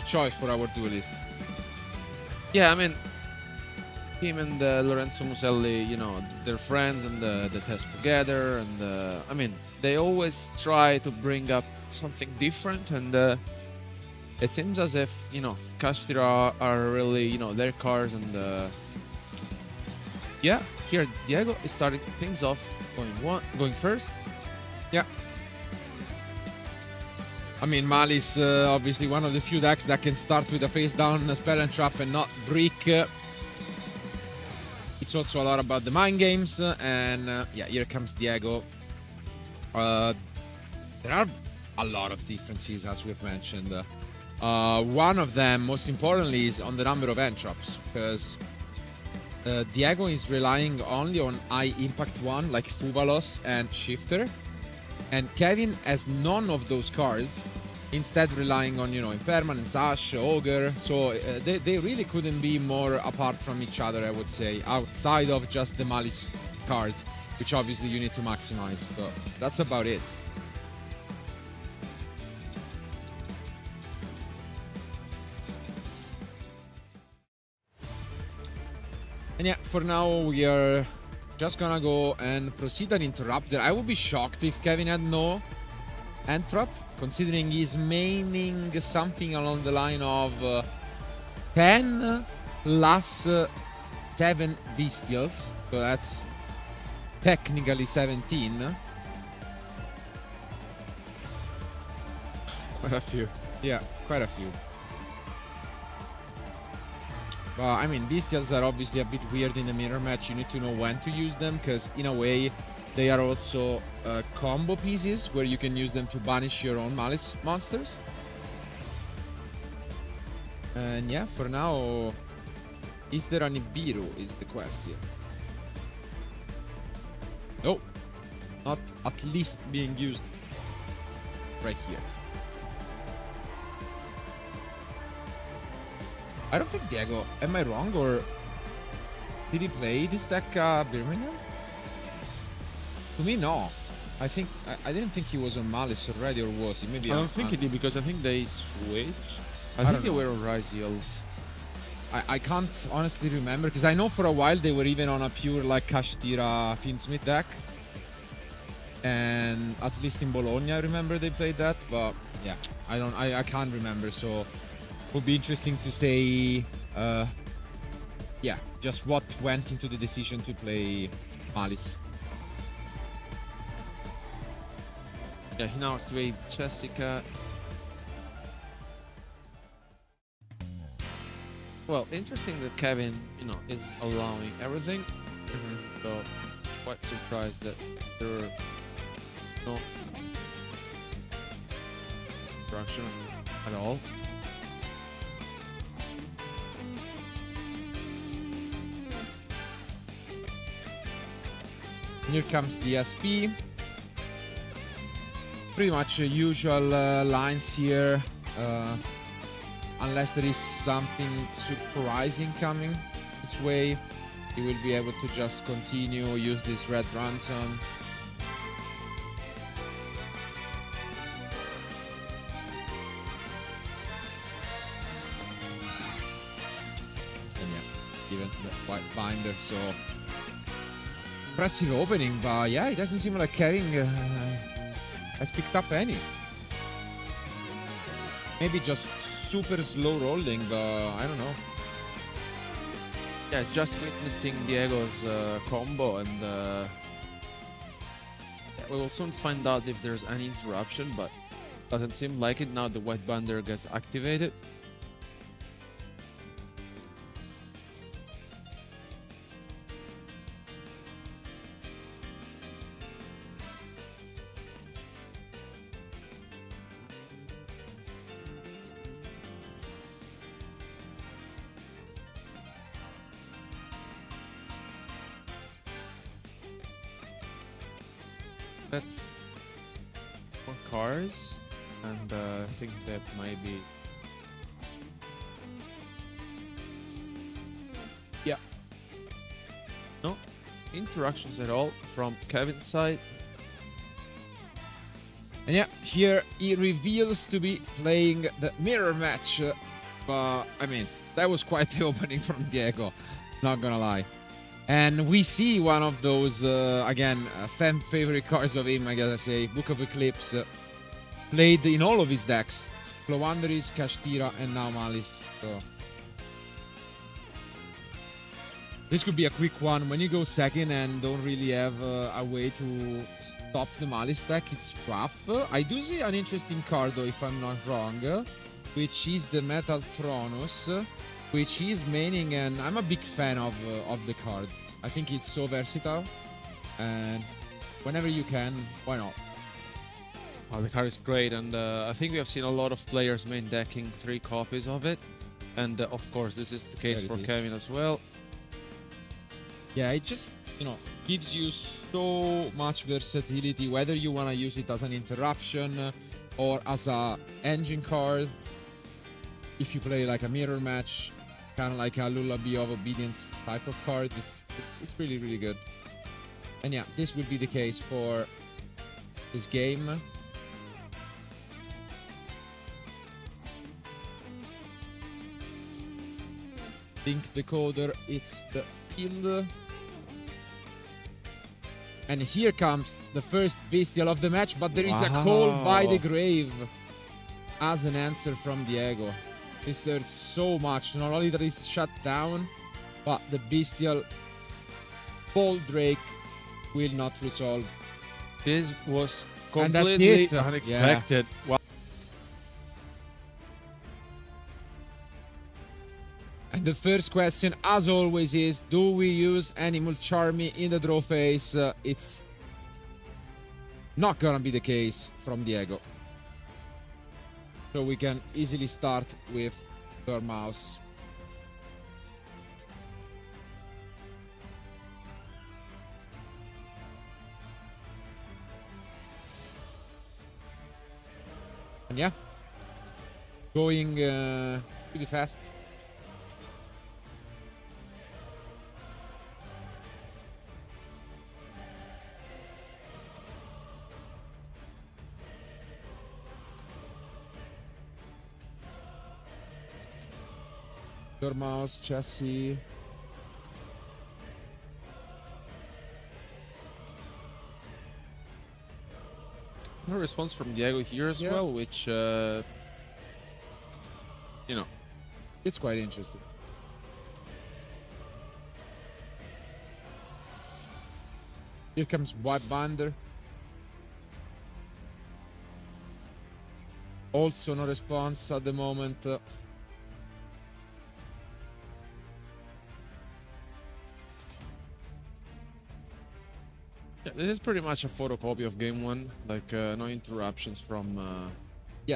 choice for our duelist. Yeah, I mean, him and Lorenzo Muselli, you know, they're friends and they test together. And I mean, they always try to bring up something different. And it seems as if, you know, Kashtira are really, you know, their cars. And yeah, here Diego is starting things off going first. Yeah. I mean, Maliss, obviously one of the few decks that can start with a face down spell and trap and not brick. It's also a lot about the mind games. And yeah, here comes Diego. There are a lot of differences, as we've mentioned. One of them, most importantly, is on the number of end traps, because Diego is relying only on high impact one, like Fuvalos and Shifter. And Kevin has none of those cards, instead relying on, you know, Impermanence, Ash, Ogre. So they really couldn't be more apart from each other, I would say, outside of just the Maliss cards, which obviously you need to maximize. But that's about it. And yeah, for now we are just gonna go and proceed and interrupt there. I would be shocked if Kevin had no end trap, considering he's maining something along the line of 10 plus 7 bestials. So that's technically 17. Quite a few. Yeah, quite a few. I mean, bestials are obviously a bit weird in the mirror match. You need to know when to use them, because in a way they are also combo pieces where you can use them to banish your own Maliss monsters. And yeah, for now, is there a Nibiru is the question. Oh, not at least being used right here. I don't think Diego, am I wrong, or did he play this deck Birmingham? To me, no. I think I didn't think he was on Maliss already, or was he? Maybe I don't think he did, because I think they switched. I think they were on Ryziels. I can't honestly remember, because I know for a while they were even on a pure like Kashtira Fiendsmith deck. And at least in Bologna I remember they played that, but yeah, I can't remember, so would be interesting to say yeah, just what went into the decision to play Maliss. Yeah, he now swayed Jessica. Well, interesting that Kevin, you know, is allowing everything. So, quite surprised that there were no interaction at all. Here comes the SP. Pretty much usual lines here. Unless there is something surprising coming this way, you will be able to just continue, use this red ransom. And yeah, even the white binder, so impressive opening, but yeah, it doesn't seem like Kevin has picked up any. Maybe just super slow rolling, but I don't know. Yeah, it's just witnessing Diego's combo, and yeah, we will soon find out if there's any interruption, but doesn't seem like it now the white binder gets activated. That's more cars, and I think that might be. Yeah. No interactions at all from Kevin's side. And yeah, here he reveals to be playing the mirror match. I mean, that was quite the opening from Diego, not gonna lie. And we see one of those, again, fan favorite cards of him, I gotta say, Book of Eclipse, played in all of his decks. Flowandris, Kashtira, and now Maliss. So this could be a quick one. When you go second and don't really have a way to stop the Maliss deck, it's rough. I do see an interesting card, though, if I'm not wrong, which is the Metal Tronus, which is maining, and I'm a big fan of the card. I think it's so versatile, and whenever you can, why not? Oh, the card is great, and I think we have seen a lot of players main decking 3 copies of it, and of course this is the case for Kevin as well. Yeah, it just, gives you so much versatility, whether you want to use it as an interruption or as a engine card. If you play like a mirror match, kind of like a Lullaby of Obedience type of card, it's really, really good. And yeah, this will be the case for this game. Link decoder, it's the field. And here comes the first bestial of the match, but there is a call by the grave as an answer from Diego. This hurts so much. Not only that it's shut down, but the bestial Ball Drake will not resolve. This was completely unexpected. Yeah. Wow. And the first question, as always, is: do we use Animal Charmy in the draw phase? It's not gonna be the case from Diego. So we can easily start with Dormouse. And yeah, going pretty fast. Dormouse, Chassis. No response from Diego here as well, which, it's quite interesting. Here comes White Binder. Also no response at the moment. Yeah, this is pretty much a photocopy of game 1, like no interruptions from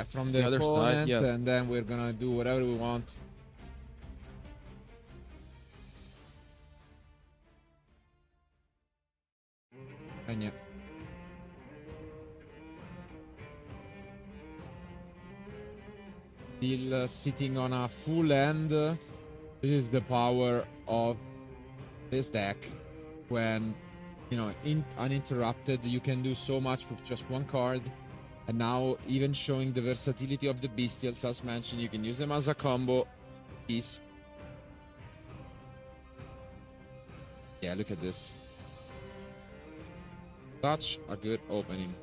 from the other opponent, side, yes. and then we're gonna do whatever we want. And yeah. Still sitting on a full end. This is the power of this deck. When, uninterrupted, you can do so much with just one card. And now, even showing the versatility of the bestials, as mentioned, you can use them as a combo piece. Yeah, look at this. Such a good opening.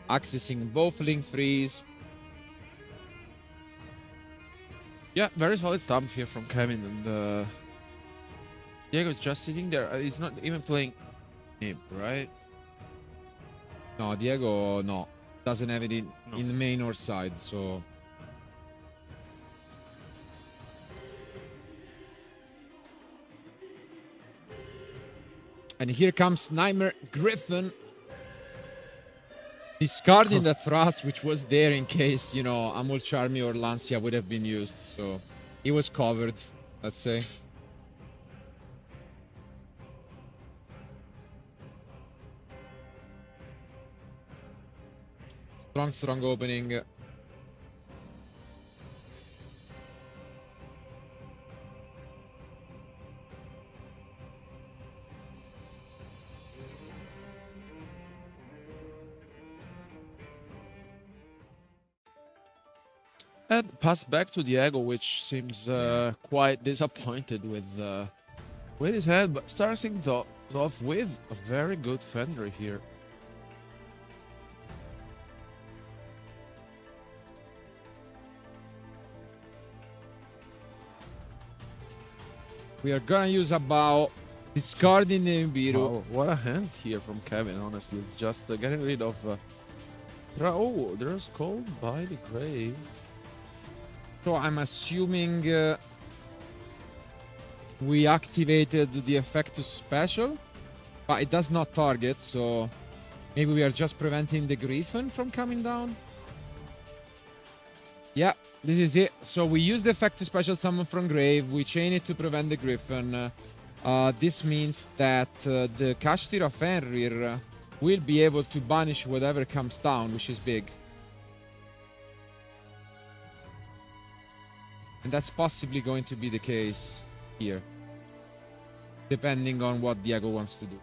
Accessing both link freeze. Yeah, very solid stomp here from Kevin, and Diego's just sitting there. He's not even playing Nib, right? No, Diego, no. Doesn't have it in the main or side, so... And here comes Nightmare Griffin. Discarding the thrust, which was there in case, Amul Charmy or Lancia would have been used. So he was covered, let's say. Strong opening. And pass back to Diego, which seems quite disappointed with his head, but starts things off with a very good fender here. We are gonna use about discarding the Nibiru. Wow, what a hand here from Kevin, honestly. It's just getting rid of... oh, there's Cold by the Grave. So I'm assuming we activated the Effectus Special, but it does not target, so maybe we are just preventing the Griffin from coming down. Yeah, this is it. So we use the Effectus Special Summon from Grave, we chain it to prevent the Griffin. This means that the Kashtira Fenrir will be able to banish whatever comes down, which is big. And that's possibly going to be the case here, depending on what Diego wants to do.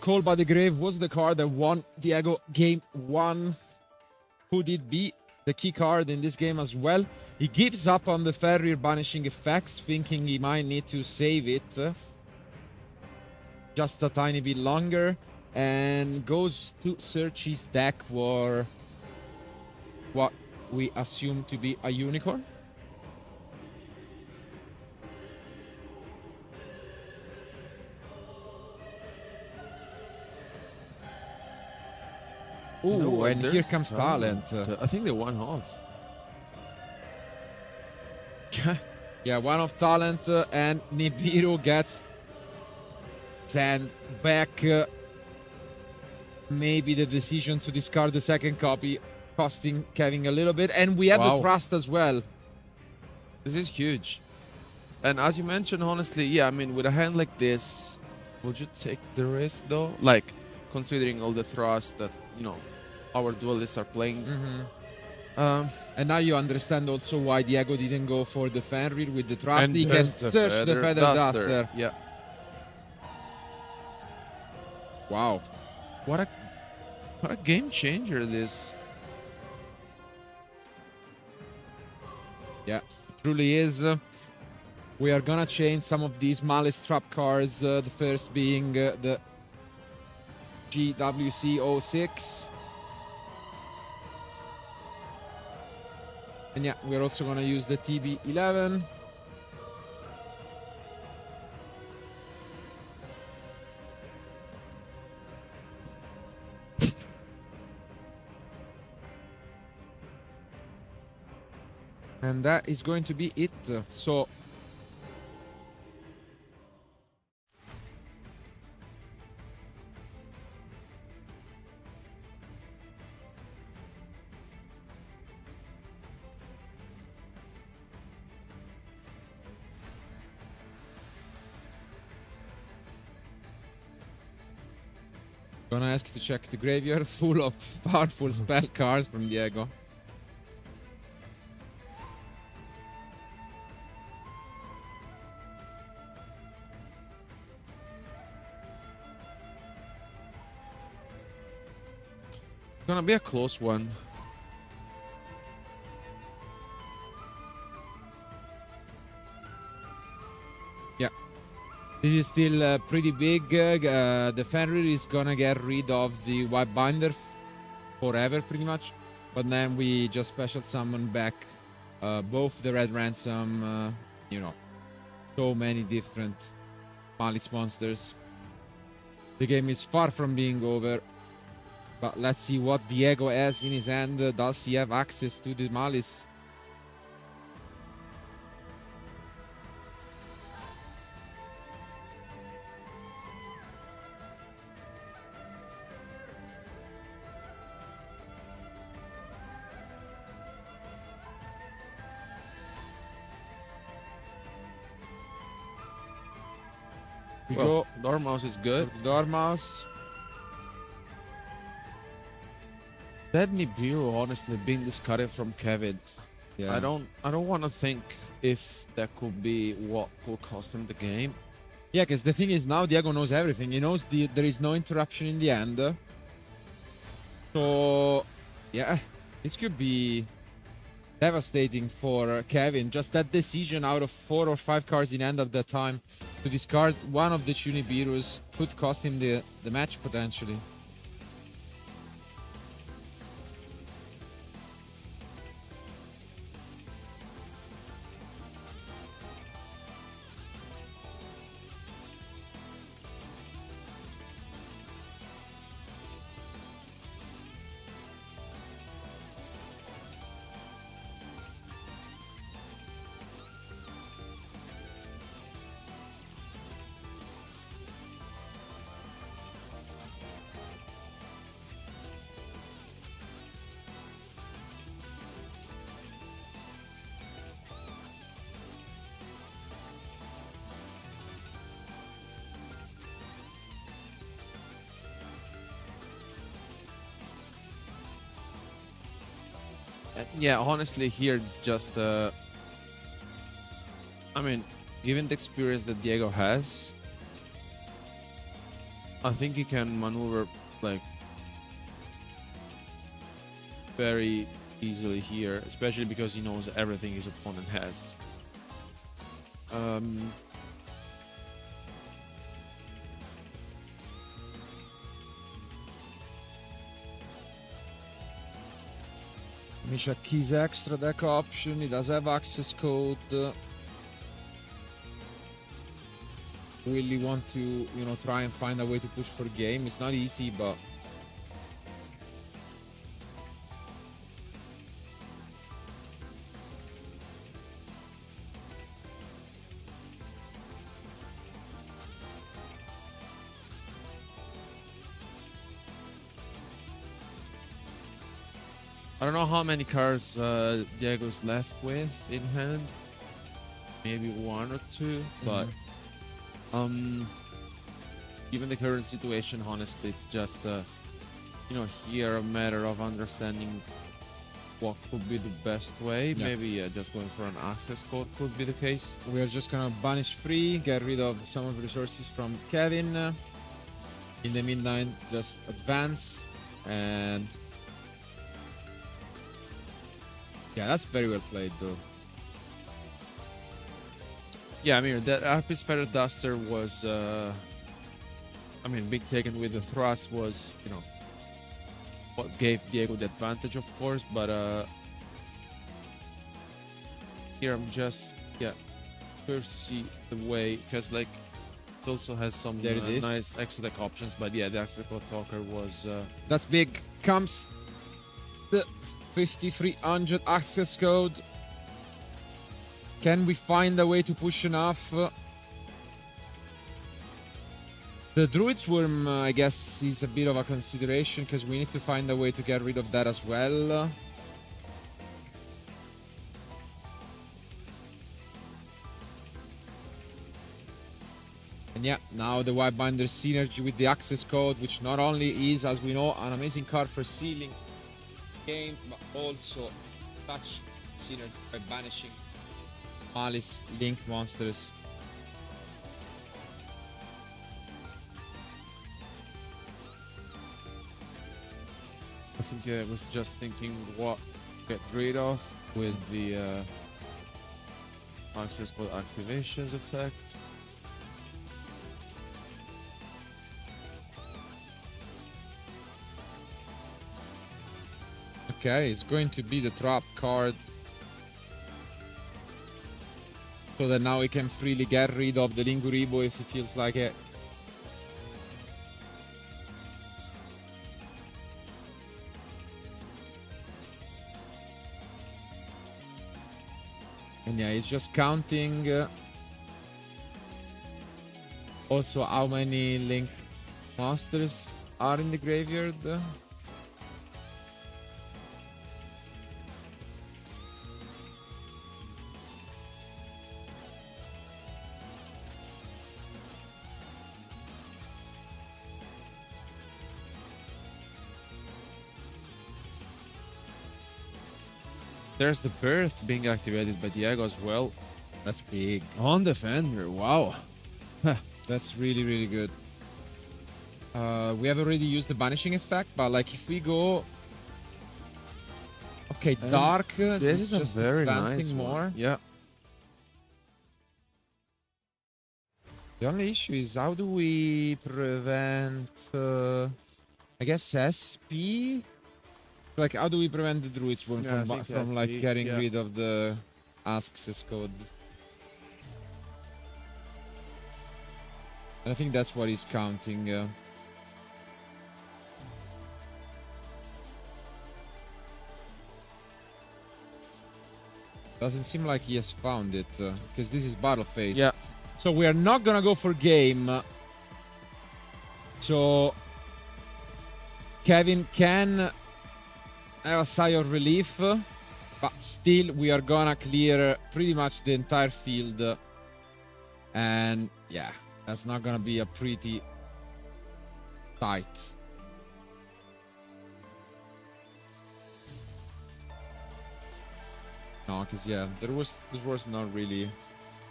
Call by the Grave was the card that won Diego game 1. Could it be the key card in this game as well? He gives up on the Fenrir banishing effects, thinking he might need to save it just a tiny bit longer, and goes to search his deck for what we assume to be a unicorn. Ooh, No, and here there's comes talent. I think they won off. Yeah, one of talent, and Nibiru gets sent back. Maybe the decision to discard the second copy costing Kevin a little bit, and we have the trust as well. This is huge. And as you mentioned, honestly, yeah, I mean, with a hand like this, would you take the risk though? Like, considering all the thrust that, you know, our duelists are playing. And now you understand also why Diego didn't go for the Fenrir with the trust. And He can search the Feather Duster. Yeah. Wow. What a game changer this. Yeah, it truly is. We are gonna change some of these Maliss trap cards. The first being the GWC06. And yeah, we're also gonna use the TB11. And that is going to be it. So gonna ask you to check the graveyard full of powerful spell cards from Diego. Gonna be a close one. Yeah. This is still pretty big. The Fenrir is gonna get rid of the White Binder forever, pretty much. But then we just special summon back both the Red Ransom, you know, so many different Maliss monsters. The game is far from being over. But let's see what Diego has in his hand. Does he have access to the Maliss? We Well, go. Dormouse is good. Dormouse. That Nibiru honestly being discarded from Kevin. Yeah. I don't want to think if that could be what could cost him the game. Yeah, because the thing is now Diego knows everything. He knows there is no interruption in the end. So, yeah, this could be devastating for Kevin. Just that decision out of 4 or 5 cards in hand at that time to discard one of the Chunibirus could cost him the match potentially. Yeah, honestly, here it's just. I mean, given the experience that Diego has, I think he can maneuver like very easily here, especially because he knows everything his opponent has. Um, Let me check his extra deck option. He does have access code. Will he want to, try and find a way to push for game? It's not easy, but I don't know how many cards Diego's left with in hand. Maybe 1 or 2, but given the current situation, honestly, it's just here a matter of understanding what could be the best way. Yeah. Maybe just going for an access code could be the case. we are just gonna banish free, get rid of some of the resources from Kevin. In the midnight, just advance and yeah, that's very well played though. Yeah, I mean, that Arpis Feather Duster was, big taken with the thrust was, what gave Diego the advantage, of course, but here I'm just, curious to see the way, because, like, it also has some There it is. nice extra deck options, but yeah, the extra code talker was... That's big. Comes the 5300 access code. Can we find a way to push enough? The Druid's Worm, I guess, is a bit of a consideration because we need to find a way to get rid of that as well. And yeah, now the Whitebinder synergy with the access code, which not only is, as we know, an amazing card for sealing game, but also touch synergy by banishing Maliss Link monsters. I think I was just thinking what get rid of with the access code activations effect. Okay, it's going to be the trap card. So that now we can freely get rid of the Linguribo if he feels like it. And yeah, he's just counting also how many Link monsters are in the graveyard. There's the birth being activated by Diego as well. That's big. On Defender, wow. That's really, really good. We have already used the banishing effect, but like if we go... Okay, Dark. This is just a very advancing nice more. one. Yeah. The only issue is how do we prevent, I guess, SP? Like, how do we prevent the Druid's Worm Yeah, I from think like SP, getting yeah. rid of the Asks code? And I think that's what he's counting. Doesn't seem like he has found it, because this is battle phase. Yeah. So we are not gonna go for game. So Kevin can have a sigh of relief, but still we are gonna clear pretty much the entire field. And yeah, that's not gonna be a pretty tight. No, because yeah, this was not really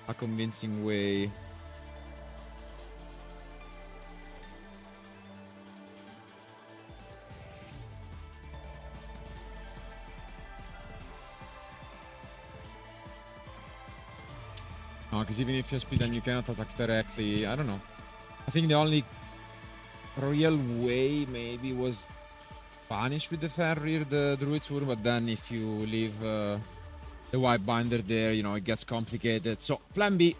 a convincing way. No, because even if you speed and you cannot attack directly, I don't know. I think the only real way maybe was punish with the Fenrir, the Druid's Worm, but then if you leave the White Binder there, you know, it gets complicated. So plan B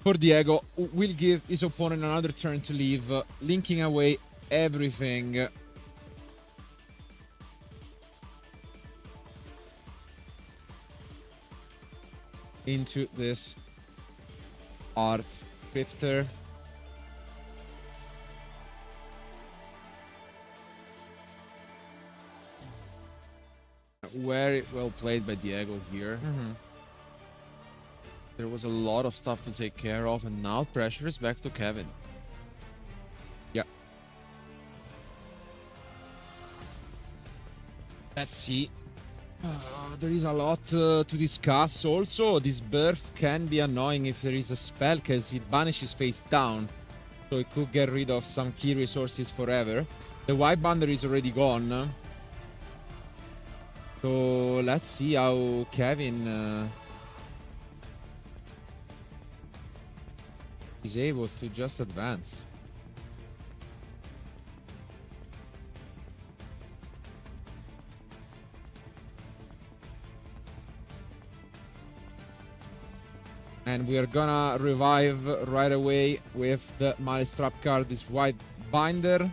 for Diego will give his opponent another turn to leave, linking away everything. Into this Arts Cryptor. Very well played by Diego here. Mm-hmm. There was a lot of stuff to take care of, and now pressure is back to Kevin. Yeah. Let's see. There is a lot to discuss. Also, this birth can be annoying if there is a spell, because it banishes face down. So it could get rid of some key resources forever. The White Binder is already gone. So let's see how Kevin is able to just advance. And we are gonna revive right away with the Maliss trap card, this White Binder.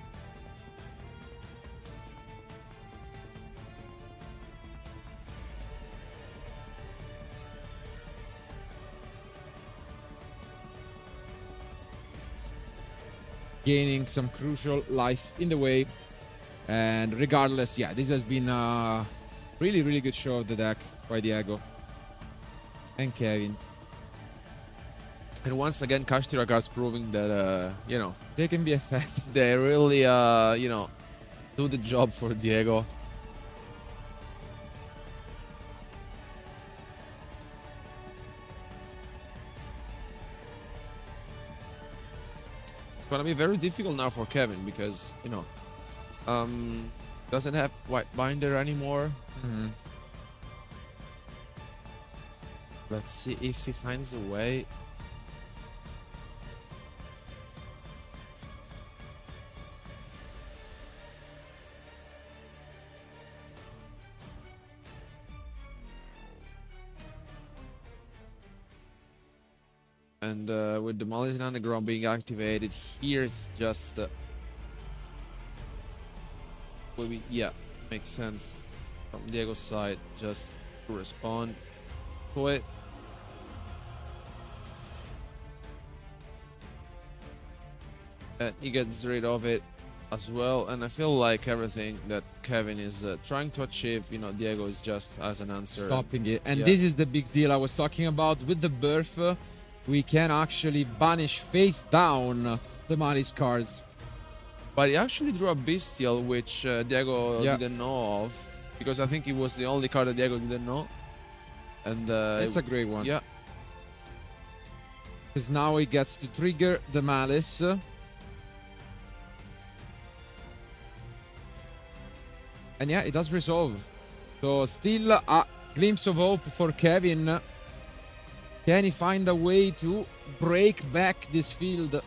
Gaining some crucial life in the way. And regardless, yeah, this has been a really, really good show of the deck by Diego and Kevin. And once again, Kashtira cards proving that, you know, They can be effective. they really, you know, do the job for Diego. It's gonna be very difficult now for Kevin because, you know, doesn't have White Binder anymore. Mm-hmm. Let's see if he finds a way. And with the Maliss Underground being activated, here's just maybe, yeah, makes sense from Diego's side just to respond to it. And he gets rid of it as well. And I feel like everything that Kevin is trying to achieve, you know, Diego is just as an answer. Stopping it. And Yeah. this is the big deal I was talking about. With the birth, we can actually banish face down the Maliss cards. But he actually drew a Bestial, which Diego Yeah. didn't know of, because I think it was the only card that Diego didn't know. And It's a great one. yeah. Because now he gets to trigger the Malice. And yeah, it does resolve. So still a glimpse of hope for Kevin. Can he find a way to break back this field?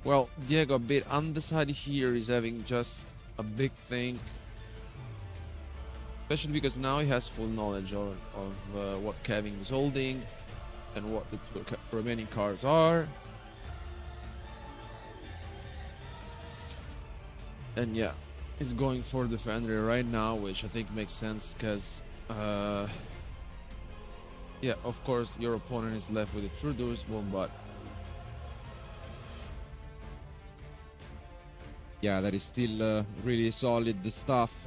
Well, Diego a bit undecided here. Is having just a big think. Especially because now he has full knowledge of what Kevin is holding and what the remaining cards are. And yeah, he's going for Defender right now, which I think makes sense because, yeah, of course, your opponent is left with a True Duelist one, but Yeah, that is still really solid stuff.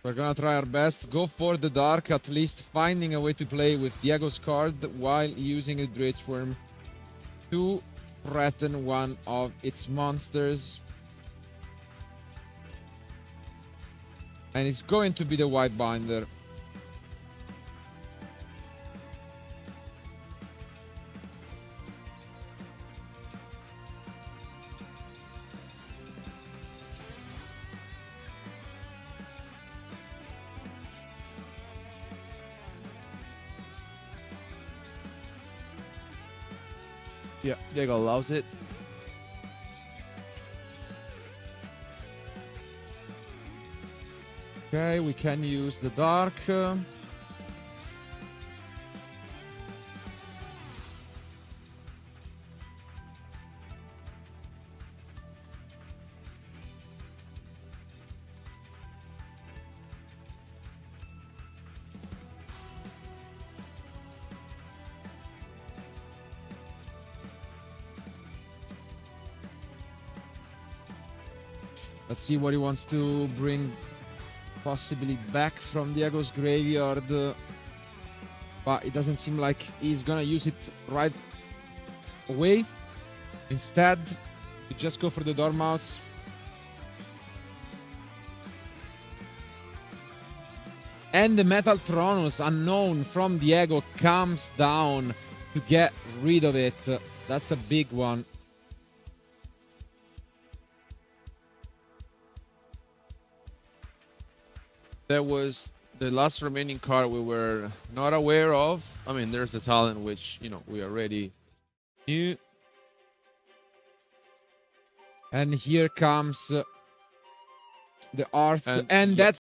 We're gonna try our best, go for the dark, at least finding a way to play with Diego's card while using the Dredge Worm to threaten one of its monsters. And it's going to be the White Binder. yeah, Diego allows it. Okay, we can use the dark. Let's see what he wants to bring possibly back from Diego's graveyard. But it doesn't seem like he's gonna use it right away. Instead, we just go for the Dormouse. And the Metal Tronus, unknown from Diego, comes down to get rid of it. That's a big one. That was the last remaining card we were not aware of. I mean, there's the talent, which, you know, we already knew. And here comes the arts. And And yeah. that's